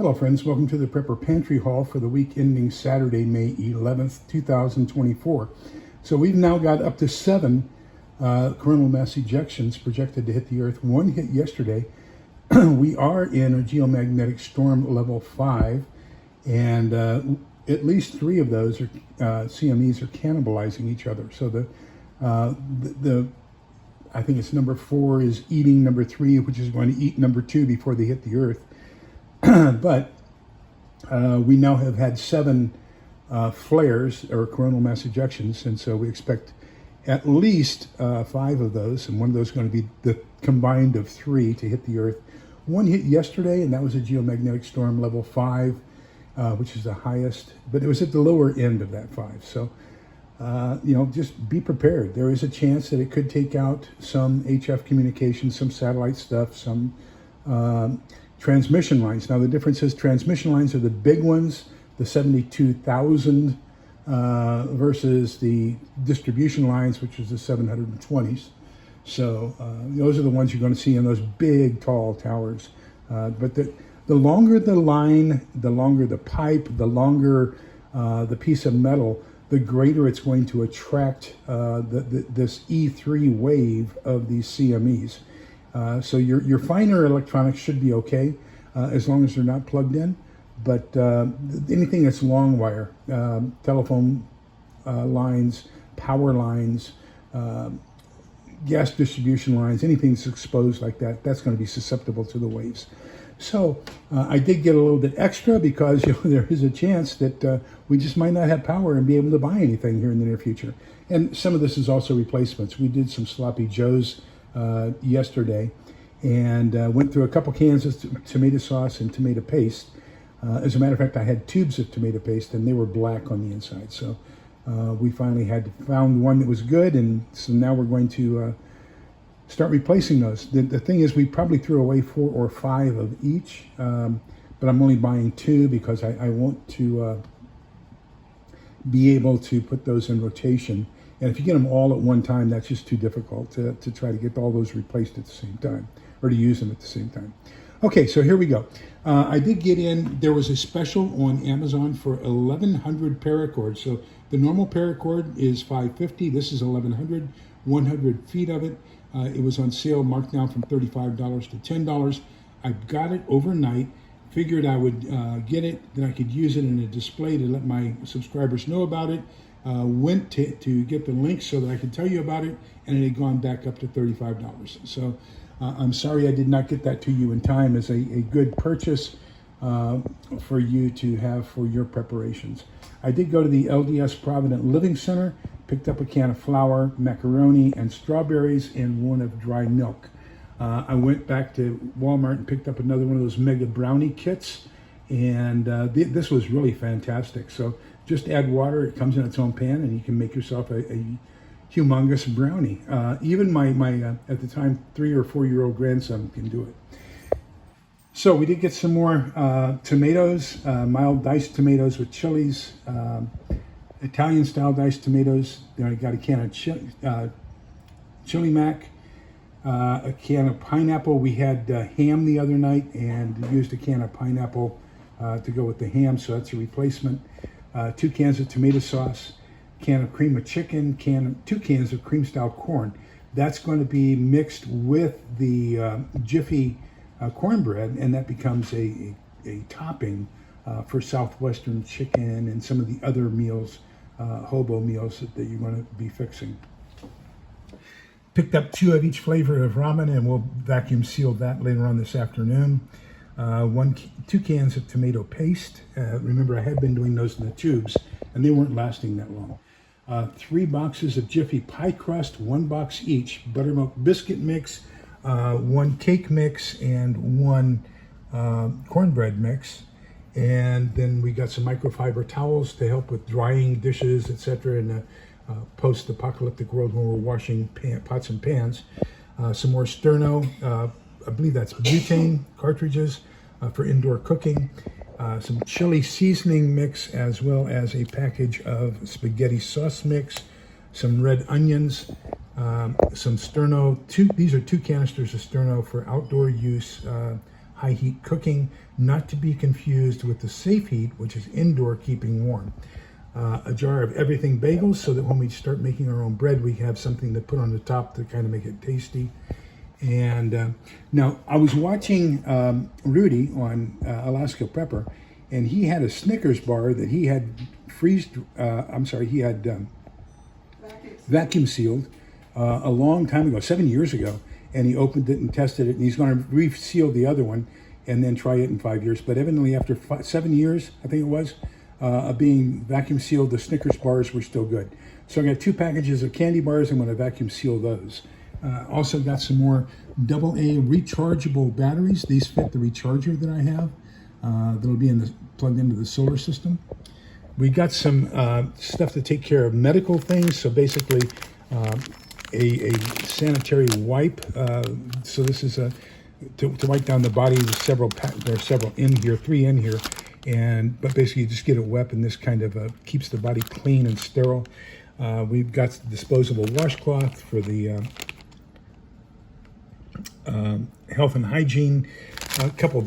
Hello friends, welcome to the Prepper Pantry Haul for the week ending Saturday, May 11th, 2024. So we've now got up to 7 coronal mass ejections projected to hit the Earth. One hit yesterday. We are in a geomagnetic storm level 5, and at least 3 of those are, CMEs are cannibalizing each other. So I think it's number 4 is eating number 3, which is going to eat number 2 before they hit the Earth. But we now have had 7 flares or coronal mass ejections, and so we expect at least 5 of those, and one of those is going to be the combined of 3 to hit the Earth. One hit yesterday, and that was a geomagnetic storm level 5, which is the highest, but it was at the lower end of that 5. So, just be prepared. There is a chance that it could take out some HF communications, some satellite stuff, some transmission lines. Now the difference is transmission lines are the big ones, the 72,000 versus the distribution lines, which is the 720s. So those are the ones you're going to see in those big, tall towers. But the longer the line, the longer the pipe, the longer the piece of metal, the greater it's going to attract this E3 wave of these CMEs. So your finer electronics should be okay as long as they're not plugged in. But anything that's long wire, telephone lines, power lines, gas distribution lines, anything that's exposed like that, that's going to be susceptible to the waves. So I did get a little bit extra because there is a chance that we just might not have power and be able to buy anything here in the near future. And some of this is also replacements. We did some sloppy joes yesterday and went through a couple cans of tomato sauce and tomato paste. As a matter of fact, I had tubes of tomato paste and they were black on the inside. So we finally found one that was good, and so now we're going to start replacing those. The thing is, we probably threw away 4 or 5 of each, but I'm only buying 2 because I want to be able to put those in rotation. And if you get them all at one time, that's just too difficult to try to get all those replaced at the same time, or to use them at the same time. Okay, so here we go. I did get in, there was a special on Amazon for 1,100 paracord. So the normal paracord is $550. This is 1,100, 100 feet of it. It was on sale, marked down from $35 to $10. I got it overnight, figured I would get it, then I could use it in a display to let my subscribers know about it. Went to get the link so that I could tell you about it, and it had gone back up to $35. So I'm sorry I did not get that to you in time as a good purchase for you to have for your preparations. I did go to the LDS Provident Living Center, picked up a can of flour, macaroni, and strawberries, and one of dry milk. I went back to Walmart and picked up another one of those mega brownie kits, and this was really fantastic. So just add water, it comes in its own pan, and you can make yourself a humongous brownie. Even my at the time 3 or 4 year old grandson can do it. So we did get some more tomatoes, mild diced tomatoes with chilies, Italian style diced tomatoes. Then I got a can of chili mac, a can of pineapple. We had ham the other night and used a can of pineapple to go with the ham, so that's a replacement. 2 cans of tomato sauce, can of cream of chicken, 2 cans of cream style corn. That's going to be mixed with the Jiffy cornbread, and that becomes a topping for Southwestern chicken and some of the other meals, hobo meals that you're going to be fixing. Picked up 2 of each flavor of ramen, and we'll vacuum seal that later on this afternoon. 2 cans of tomato paste. Remember, I had been doing those in the tubes, and they weren't lasting that long. 3 boxes of Jiffy pie crust, 1 box each. Buttermilk biscuit mix, 1 cake mix, and 1 cornbread mix. And then we got some microfiber towels to help with drying dishes, etc. in a post-apocalyptic world when we're washing pots and pans. Some more sterno, I believe that's butane cartridges for indoor cooking. Some chili seasoning mix, as well as a package of spaghetti sauce mix, some red onions, some sterno. These are 2 canisters of sterno for outdoor use, high heat cooking, not to be confused with the safe heat, which is indoor keeping warm. A jar of everything bagels, so that when we start making our own bread, we have something to put on the top to kind of make it tasty. And now I was watching Rudy on Alaska Prepper, and he had a Snickers bar that he had vacuum sealed a long time ago, 7 years ago, and he opened it and tested it, and he's going to reseal the other one and then try it in 5 years. But evidently after 7 years, I think it was, of being vacuum sealed, the Snickers bars were still good. So I got 2 packages of candy bars. I'm going to vacuum seal those. Also got some more AA rechargeable batteries. These fit the recharger that I have. That'll be plugged into the solar system. We got some stuff to take care of medical things. So basically, a sanitary wipe. So this is to wipe down the body. There are several in here, 3 in here, but basically you just get it wet, and this kind of keeps the body clean and sterile. We've got disposable washcloth for the health and hygiene, a couple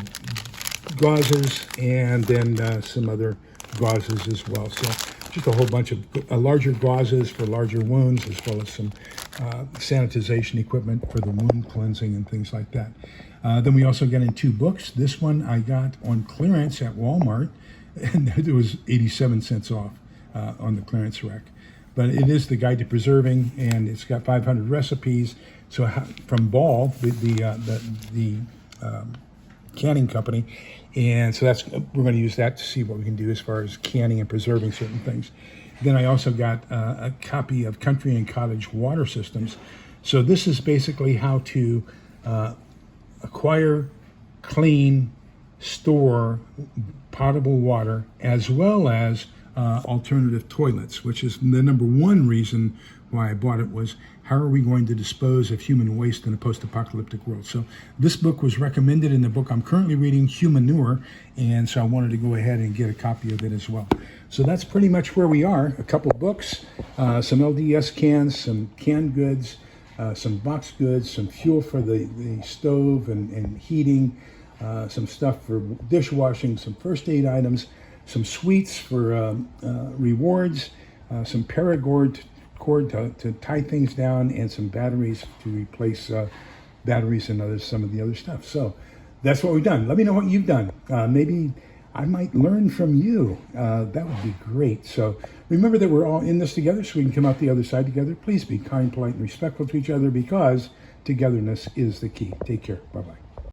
gauzes, and then some other gauzes as well. So just a whole bunch of larger gauzes for larger wounds, as well as some sanitization equipment for the wound cleansing and things like that. Then we also got in 2 books. This one I got on clearance at Walmart, and it was 87 cents off on the clearance rack. But it is the Guide to Preserving, and it's got 500 recipes. So from Ball, the canning company, and so we're going to use that to see what we can do as far as canning and preserving certain things. Then I also got a copy of Country and Cottage Water Systems. So this is basically how to acquire, clean, store potable water, as well as alternative toilets, which is the number 1 reason why I bought it, was how are we going to dispose of human waste in a post-apocalyptic world. So this book was recommended in the book I'm currently reading, Humanure, and so I wanted to go ahead and get a copy of it as well. So that's pretty much where we are. A couple books, some LDS cans, some canned goods, some box goods, some fuel for the stove and heating, some stuff for dishwashing, some first aid items, some sweets for rewards, some paracord cord to tie things down, and some batteries to replace batteries and some of the other stuff. So that's what we've done. Let me know what you've done. Maybe I might learn from you. That would be great. So remember that we're all in this together, so we can come out the other side together. Please be kind, polite, and respectful to each other, because togetherness is the key. Take care. Bye-bye.